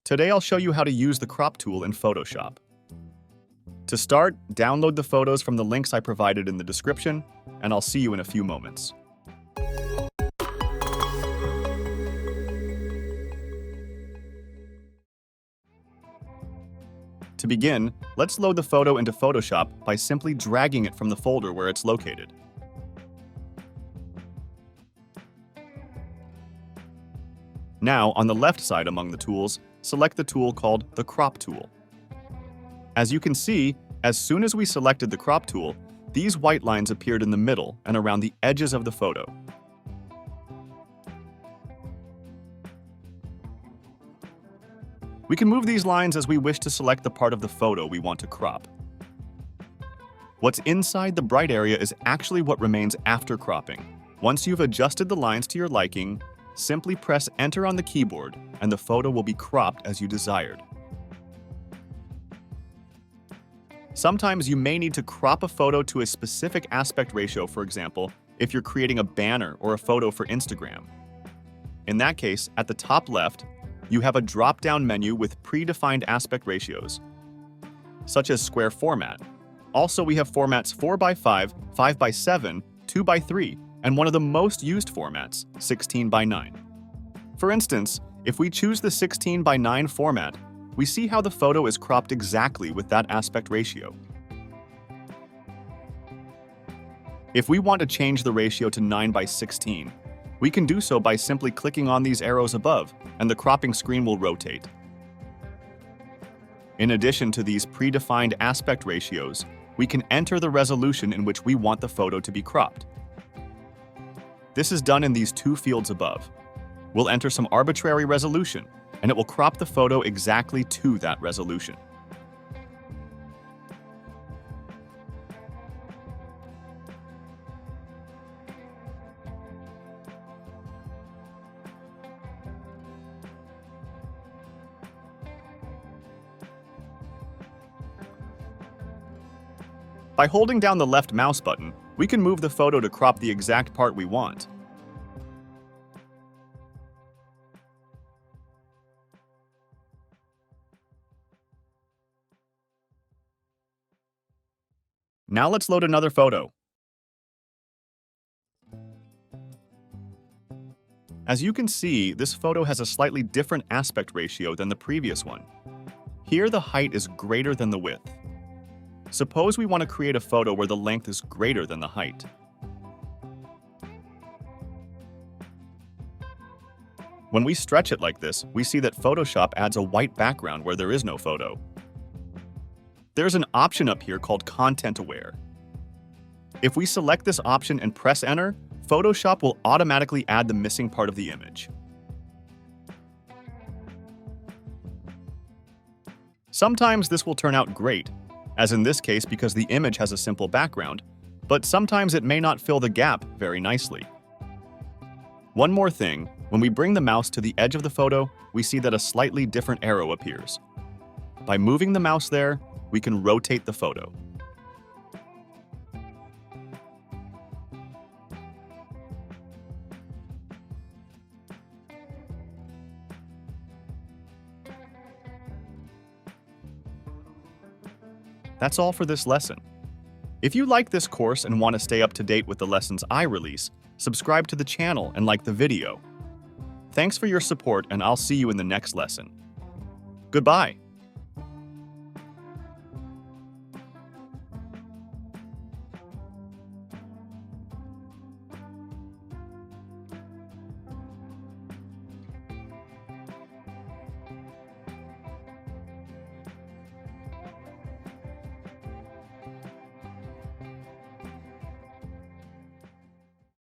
Today I'll show you how to use the crop tool in Photoshop. To start, download the photos from the links I provided in the description, and I'll see you in a few moments. To begin, let's load the photo into Photoshop by simply dragging it from the folder where it's located. Now, on the left side among the tools, select the tool called the Crop tool. As you can see, as soon as we selected the Crop tool, these white lines appeared in the middle and around the edges of the photo. We can move these lines as we wish to select the part of the photo we want to crop. What's inside the bright area is actually what remains after cropping. Once you've adjusted the lines to your liking, simply press Enter on the keyboard and the photo will be cropped as you desired. Sometimes you may need to crop a photo to a specific aspect ratio, for example, if you're creating a banner or a photo for Instagram. In that case, at the top left, you have a drop-down menu with predefined aspect ratios, such as square format. Also, we have formats 4:5, 5:7, 2:3, and one of the most used formats, 16:9. For instance, if we choose the 16:9 format, we see how the photo is cropped exactly with that aspect ratio. If we want to change the ratio to 9:16, we can do so by simply clicking on these arrows above, and the cropping screen will rotate. In addition to these predefined aspect ratios, we can enter the resolution in which we want the photo to be cropped. This is done in these two fields above. We'll enter some arbitrary resolution, and it will crop the photo exactly to that resolution. By holding down the left mouse button, we can move the photo to crop the exact part we want. Now let's load another photo. As you can see, this photo has a slightly different aspect ratio than the previous one. Here the height is greater than the width. Suppose we want to create a photo where the length is greater than the height. When we stretch it like this, we see that Photoshop adds a white background where there is no photo. There's an option up here called Content Aware. If we select this option and press Enter, Photoshop will automatically add the missing part of the image. Sometimes this will turn out great, as in this case because the image has a simple background, but sometimes it may not fill the gap very nicely. One more thing, when we bring the mouse to the edge of the photo, we see that a slightly different arrow appears. By moving the mouse there, we can rotate the photo. That's all for this lesson. If you like this course and want to stay up to date with the lessons I release, subscribe to the channel and like the video. Thanks for your support, and I'll see you in the next lesson. Goodbye.